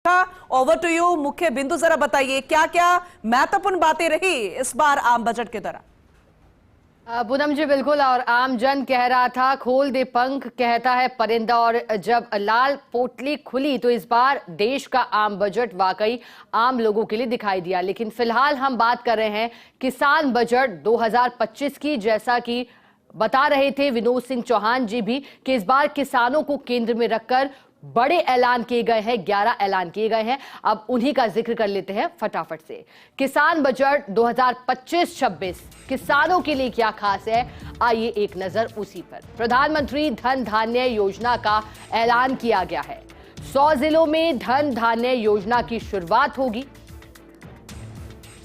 Over to you. मुख्य बिंदु जरा बताइए, क्या क्या महत्वपूर्ण बातें रही इस बार आम बजट के दौरान? पूनम जी बिल्कुल, और आम जन कह रहा था खोल दे पंख कहता है परिंदा, और जब लाल पोटली खुली तो इस बार देश का आम बजट वाकई आम लोगों के लिए दिखाई दिया। लेकिन फिलहाल हम बात कर रहे हैं किसान बजट 2025 की। जैसा कि बता रहे थे विनोद सिंह चौहान जी भी कि इस बार किसानों को केंद्र में रखकर बड़े ऐलान किए गए हैं, 11 ऐलान किए गए हैं। अब उन्हीं का जिक्र कर लेते हैं फटाफट से। किसान बजट 2025-26 किसानों के लिए क्या खास है, आइए एक नजर उसी पर। प्रधानमंत्री धन धान्य योजना का ऐलान किया गया है। 100 जिलों में धन धान्य योजना की शुरुआत होगी।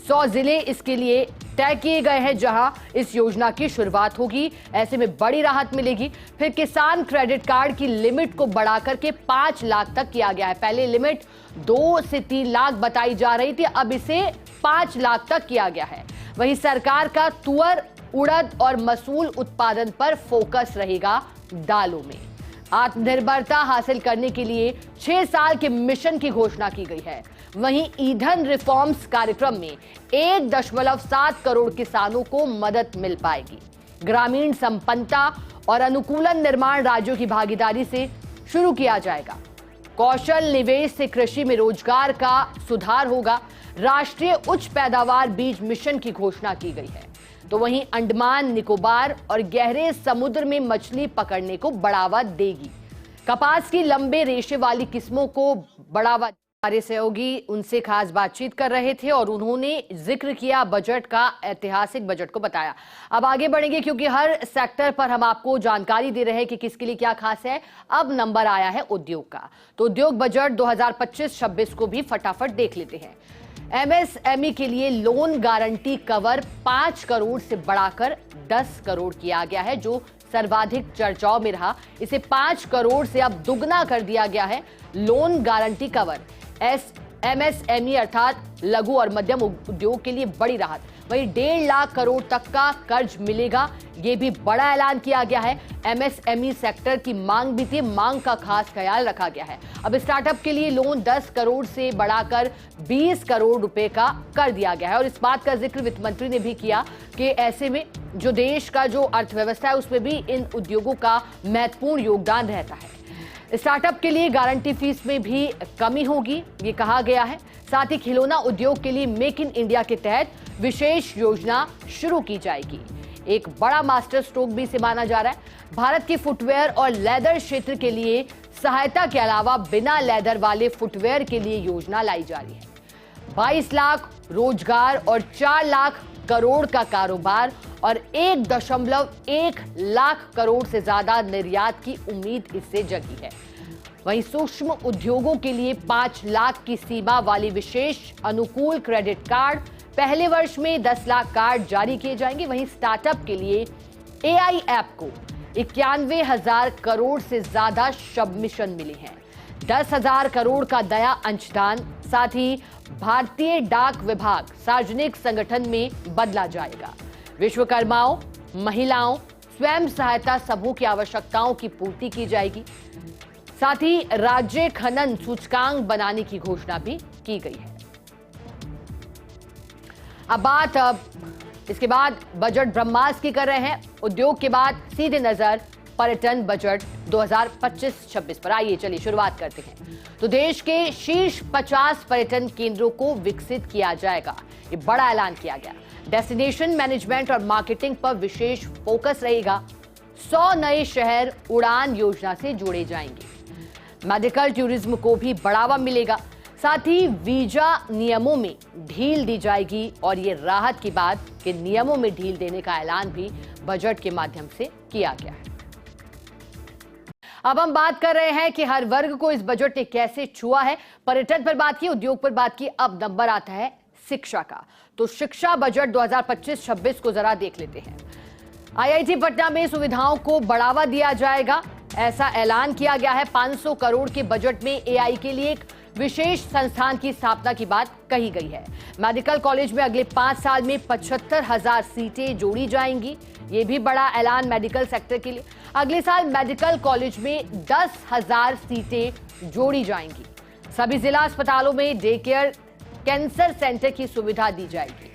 100 जिले इसके लिए तय किए गए हैं जहां इस योजना की शुरुआत होगी। ऐसे में बड़ी राहत मिलेगी। फिर किसान क्रेडिट कार्ड की लिमिट को बढ़ाकर के 5 लाख तक किया गया है। पहले लिमिट 2 से 3 लाख बताई जा रही थी, अब इसे 5 लाख तक किया गया है। वहीं सरकार का तुअर, उड़द और मसूल उत्पादन पर फोकस रहेगा दालों में। आत्मनिर्भरता हासिल करने के लिए 6 साल के मिशन की घोषणा की गई है। वहीं ईंधन रिफॉर्म्स कार्यक्रम में 1.7 करोड़ किसानों को मदद मिल पाएगी। ग्रामीण संपन्नता और अनुकूलन निर्माण राज्यों की भागीदारी से शुरू किया जाएगा। कौशल निवेश से कृषि में रोजगार का सुधार होगा। राष्ट्रीय उच्च पैदावार बीज मिशन की घोषणा की गई है। तो वहीं अंडमान निकोबार और गहरे समुद्र में मछली पकड़ने को बढ़ावा देगी। कपास की लंबे रेशे वाली किस्मों को बढ़ावा। हमारे सहयोगी उनसे खास बातचीत कर रहे थे और उन्होंने जिक्र किया बजट का, ऐतिहासिक बजट को बताया। अब आगे बढ़ेंगे क्योंकि हर सेक्टर पर हम आपको जानकारी दे रहे हैं कि किसके लिए क्या खास है। अब नंबर आया है उद्योग का, तो उद्योग बजट 2025-26 को भी फटाफट देख लेते हैं। एमएसएमई के लिए लोन गारंटी कवर 5 करोड़ से बढ़ाकर 10 करोड़ किया गया है, जो सर्वाधिक चर्चाओं में रहा। इसे 5 करोड़ से अब दुगना कर दिया गया है। लोन गारंटी कवर एमएसएमई अर्थात लघु और मध्यम उद्योग के लिए बड़ी राहत। वहीं 1.5 लाख करोड़ तक का कर्ज मिलेगा, यह भी बड़ा ऐलान किया गया है। एमएसएमई सेक्टर की मांग भी थी, मांग का खास ख्याल रखा गया है। अब स्टार्टअप के लिए लोन 10 करोड़ से बढ़ाकर 20 करोड़ रुपए का कर दिया गया है। और इस बात का जिक्र वित्त मंत्री ने भी किया कि ऐसे में जो देश का जो अर्थव्यवस्था है उसमें भी इन उद्योगों का महत्वपूर्ण योगदान रहता है। स्टार्टअप के लिए गारंटी फीस में भी कमी होगी, ये कहा गया है। साथ ही खिलौना उद्योग के लिए मेक इन इंडिया के तहत विशेष योजना शुरू की जाएगी। एक बड़ा मास्टर स्ट्रोक भी इसे माना जा रहा है। भारत की फुटवेयर और लेदर क्षेत्र के लिए सहायता के अलावा बिना लेदर वाले फुटवेयर के लिए योजना लाई जा रही है। 22 लाख रोजगार और 4 लाख करोड़ का कारोबार और 1.1 लाख करोड़ से ज्यादा निर्यात की उम्मीद इससे जगी है। वहीं सूक्ष्म उद्योगों के लिए 5 लाख की सीमा वाली विशेष अनुकूल क्रेडिट कार्ड, पहले वर्ष में 10 लाख कार्ड जारी किए जाएंगे। वहीं स्टार्टअप के लिए एआई ऐप को 91,000 करोड़ से ज्यादा सबमिशन मिले हैं। 10,000 करोड़ का दया अंशदान, साथ ही भारतीय डाक विभाग सार्वजनिक संगठन में बदला जाएगा। विश्वकर्माओं, महिलाओं, स्वयं सहायता समूह की आवश्यकताओं की पूर्ति की जाएगी। साथ ही राज्य खनन सूचकांक बनाने की घोषणा भी की गई है। अब इसके बाद बजट ब्रह्मास्त्र की कर रहे हैं। उद्योग के बाद सीधे नजर पर्यटन बजट 2025-26 पर। आइए चलिए शुरुआत करते हैं। तो देश के शीर्ष 50 पर्यटन केंद्रों को विकसित किया जाएगा, ये बड़ा ऐलान किया गया। डेस्टिनेशन मैनेजमेंट और मार्केटिंग पर विशेष फोकस रहेगा। 100 नए शहर उड़ान योजना से जोड़े जाएंगे। मेडिकल टूरिज्म को भी बढ़ावा मिलेगा। साथ ही वीजा नियमों में ढील दी जाएगी और ये राहत की बात कि नियमों में ढील देने का ऐलान भी बजट के माध्यम से किया गया है। अब हम बात कर रहे हैं कि हर वर्ग को इस बजट ने कैसे छुआ है। पर्यटन पर बात की, उद्योग पर बात की, अब नंबर आता है शिक्षा का। तो शिक्षा बजट 2025-26 को जरा देख लेते हैं। आईआईटी पटना में सुविधाओं को बढ़ावा दिया जाएगा, ऐसा ऐलान किया गया है। 500 करोड़ के बजट में एआई के लिए एक विशेष संस्थान की स्थापना की बात कही गई है। मेडिकल कॉलेज में अगले 5 साल में 75,000 सीटें जोड़ी जाएंगी, ये भी बड़ा ऐलान मेडिकल सेक्टर के लिए। अगले साल मेडिकल कॉलेज में 10,000 सीटें जोड़ी जाएंगी। सभी जिला अस्पतालों में डे केयर कैंसर सेंटर की सुविधा दी जाएगी।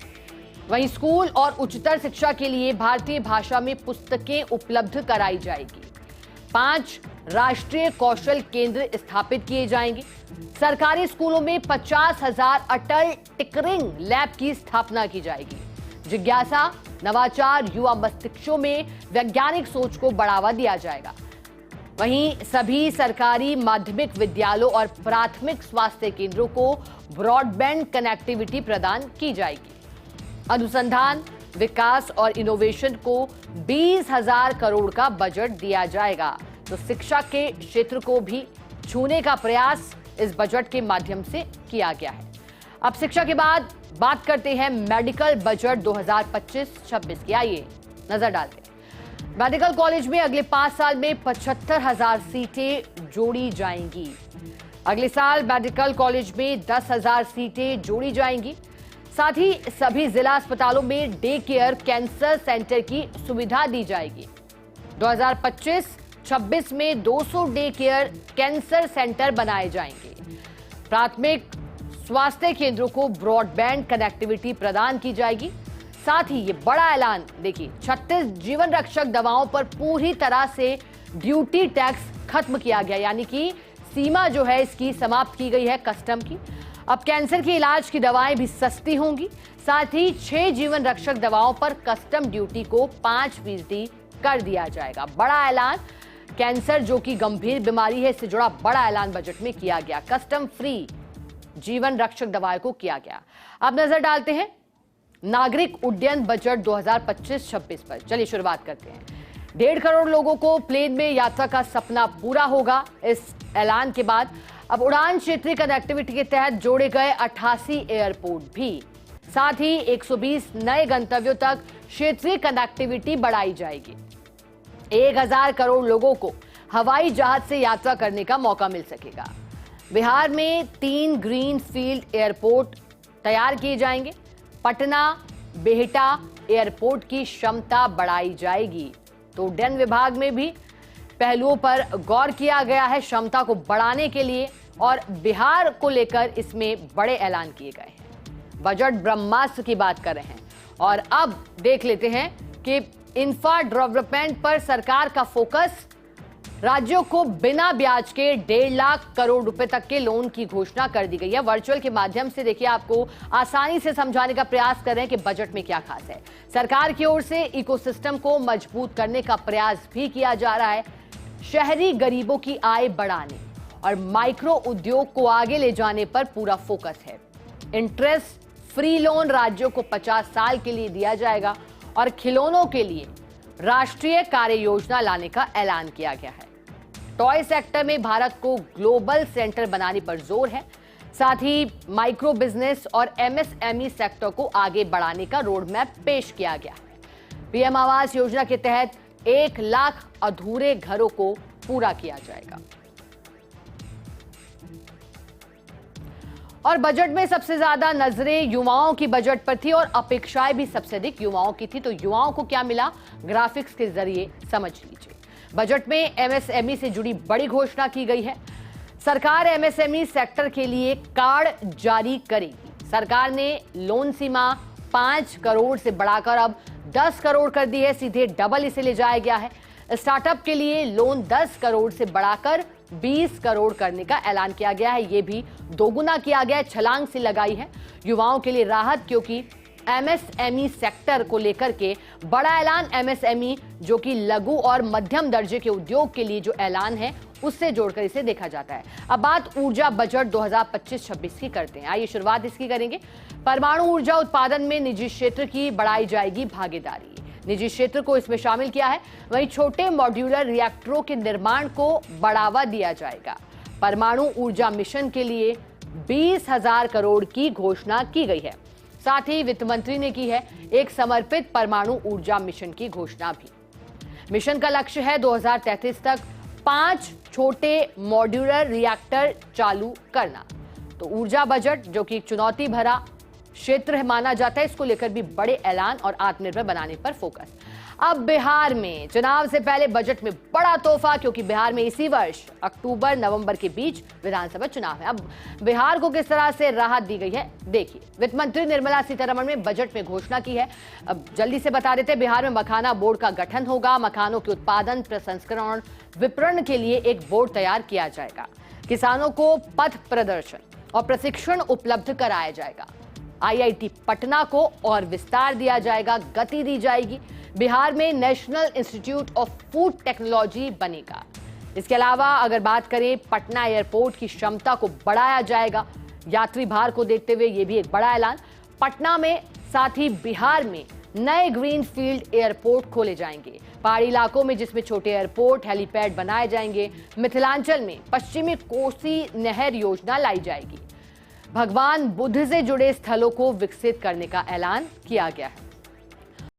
वहीं स्कूल और उच्चतर शिक्षा के लिए भारतीय भाषा में पुस्तकें उपलब्ध कराई जाएगी। 5 राष्ट्रीय कौशल केंद्र स्थापित किए जाएंगे। सरकारी स्कूलों में 50,000 अटल टिंकरिंग लैब की स्थापना की जाएगी। जिज्ञासा, नवाचार, युवा मस्तिष्कों में वैज्ञानिक सोच को बढ़ावा दिया जाएगा। वहीं सभी सरकारी माध्यमिक विद्यालयों और प्राथमिक स्वास्थ्य केंद्रों को ब्रॉडबैंड कनेक्टिविटी प्रदान की जाएगी। अनुसंधान, विकास और इनोवेशन को 20,000 करोड़ का बजट दिया जाएगा। तो शिक्षा के क्षेत्र को भी छूने का प्रयास इस बजट के माध्यम से किया गया है। अब शिक्षा के बाद बात करते हैं मेडिकल बजट 2025-26 की। आइए नजर डालते हैं। मेडिकल कॉलेज में अगले 5 साल में 75,000 सीटें जोड़ी जाएंगी। अगले साल मेडिकल कॉलेज में 10,000 सीटें जोड़ी जाएंगी। साथ ही सभी जिला अस्पतालों में डे केयर कैंसर सेंटर की सुविधा दी जाएगी। 2025-26 में 200 डे केयर कैंसर सेंटर बनाए जाएंगे। प्राथमिक स्वास्थ्य केंद्रों को ब्रॉडबैंड कनेक्टिविटी प्रदान की जाएगी। साथ ही ये बड़ा ऐलान देखिए, 36 जीवन रक्षक दवाओं पर पूरी तरह से ड्यूटी टैक्स खत्म किया गया, यानी कि सीमा जो है इसकी समाप्त की गई है कस्टम की। अब कैंसर के इलाज की दवाएं भी सस्ती होंगी। साथ ही 6 जीवन रक्षक दवाओं पर कस्टम ड्यूटी को 5% कर दिया जाएगा। बड़ा ऐलान, कैंसर जो कि गंभीर बीमारी है, इससे जुड़ा बड़ा ऐलान बजट में किया गया। कस्टम फ्री जीवन रक्षक दवाओं को किया गया। अब नजर डालते हैं नागरिक उड्डयन बजट 2025-26 पर। चलिए शुरुआत करते हैं। 1.5 करोड़ लोगों को प्लेन में यात्रा का सपना पूरा होगा। इस ऐलान के बाद अब उड़ान क्षेत्रीय कनेक्टिविटी के तहत जोड़े गए 88 एयरपोर्ट भी। साथ ही 120 नए गंतव्यों तक क्षेत्रीय कनेक्टिविटी बढ़ाई जाएगी। 1,000 करोड़ लोगों को हवाई जहाज से यात्रा करने का मौका मिल सकेगा। बिहार में 3 ग्रीन फील्ड एयरपोर्ट तैयार किए जाएंगे। पटना, बेहटा एयरपोर्ट की क्षमता बढ़ाई जाएगी। तो उड्डयन विभाग में भी पहलुओं पर गौर किया गया है क्षमता को बढ़ाने के लिए, और बिहार को लेकर इसमें बड़े ऐलान किए गए हैं। बजट ब्रह्मास्त्र की बात कर रहे हैं। और अब देख लेते हैं कि इंफ्रा डेवलपमेंट पर सरकार का फोकस। राज्यों को बिना ब्याज के 1.5 लाख करोड़ रुपए तक के लोन की घोषणा कर दी गई है। वर्चुअल के माध्यम से देखिए, आपको आसानी से समझाने का प्रयास कर रहे हैं कि बजट में क्या खास है। सरकार की ओर से इकोसिस्टम को मजबूत करने का प्रयास भी किया जा रहा है। शहरी गरीबों की आय बढ़ाने और माइक्रो उद्योग को आगे ले जाने पर पूरा फोकस है। इंटरेस्ट फ्री लोन राज्यों को 50 साल के लिए दिया जाएगा और खिलौनों के लिए राष्ट्रीय कार्य योजना लाने का ऐलान किया गया है। टॉय सेक्टर में भारत को ग्लोबल सेंटर बनाने पर जोर है। साथ ही माइक्रो बिजनेस और एमएसएमई सेक्टर को आगे बढ़ाने का रोड मैप पेश किया गया है। पीएम आवास योजना के तहत 1 लाख अधूरे घरों को पूरा किया जाएगा। और बजट में सबसे ज्यादा नजरें युवाओं की बजट पर थी और अपेक्षाएं भी सबसे अधिक युवाओं की थी। तो युवाओं को क्या मिला, ग्राफिक्स के जरिए समझ लीजिए। बजट में एमएसएमई से जुड़ी बड़ी घोषणा की गई है। सरकार एमएसएमई सेक्टर के लिए कार्ड जारी करेगी। सरकार ने लोन सीमा 5 करोड़ से बढ़ाकर अब 10 करोड़ कर दी है, सीधे डबल इसे ले जाया गया है। स्टार्टअप के लिए लोन 10 करोड़ से बढ़ाकर 20 करोड़ करने का ऐलान किया गया है। यह भी दोगुना किया गया है, छलांग से लगाई है युवाओं के लिए राहत, क्योंकि एमएसएमई सेक्टर को लेकर के बड़ा ऐलान। एमएसएमई जो कि लघु और मध्यम दर्जे के उद्योग के लिए जो ऐलान है उससे जोड़कर इसे देखा जाता है। अब बात ऊर्जा बजट 2025-26 की करते हैं। आइए शुरुआत इसकी करेंगे। परमाणु ऊर्जा उत्पादन में निजी क्षेत्र की बढ़ाई जाएगी भागीदारी। निजी क्षेत्र को इसमें शामिल किया है। वहीं छोटे मॉड्यूलर रिएक्टरों के निर्माण को बढ़ावा दिया जाएगा। परमाणु ऊर्जा मिशन के लिए 20,000 करोड़ की घोषणा की गई है। साथ ही वित्त मंत्री ने की है एक समर्पित परमाणु ऊर्जा मिशन की घोषणा भी। मिशन का लक्ष्य है 2033 तक 5 छोटे मॉड्यूलर रिएक्टर चालू करना। तो ऊर्जा बजट जो कि एक चुनौती भरा क्षेत्र माना जाता है, इसको लेकर भी बड़े ऐलान और आत्मनिर्भर बनाने पर फोकस। अब बिहार में चुनाव से पहले बजट में बड़ा तोहफा, क्योंकि बिहार में इसी वर्ष अक्टूबर नवंबर के बीच विधानसभा चुनाव है। अब बिहार को किस तरह से राहत दी गई है देखिए। वित्त मंत्री निर्मला सीतारमण ने बजट में घोषणा की है। अब जल्दी से बता देते हैं, बिहार में मखाना बोर्ड का गठन होगा। मखानों के उत्पादन, प्रसंस्करण, विपणन के लिए एक बोर्ड तैयार किया जाएगा। किसानों को पथ प्रदर्शन और प्रशिक्षण उपलब्ध कराया जाएगा। आईआईटी पटना को और विस्तार दिया जाएगा, गति दी जाएगी। बिहार में national institute of food technology बनेगा। इसके अलावा अगर बात करें, पटना एयरपोर्ट की क्षमता को बढ़ाया जाएगा। यात्री भार को देखते हुए यह भी एक बड़ा ऐलान। पटना में साथ ही बिहार में नए ग्रीन फील्ड एयरपोर्ट खोले जाएंगे। पहाड़ी इलाकों में जिसमें छोटे एयरपोर्ट, हेलीपैड बनाए जाएंगे। मिथिलांचल में पश्चिमी कोसी नहर योजना लाई जाएगी। भगवान बुद्ध से जुड़े स्थलों को विकसित करने का ऐलान किया गया है।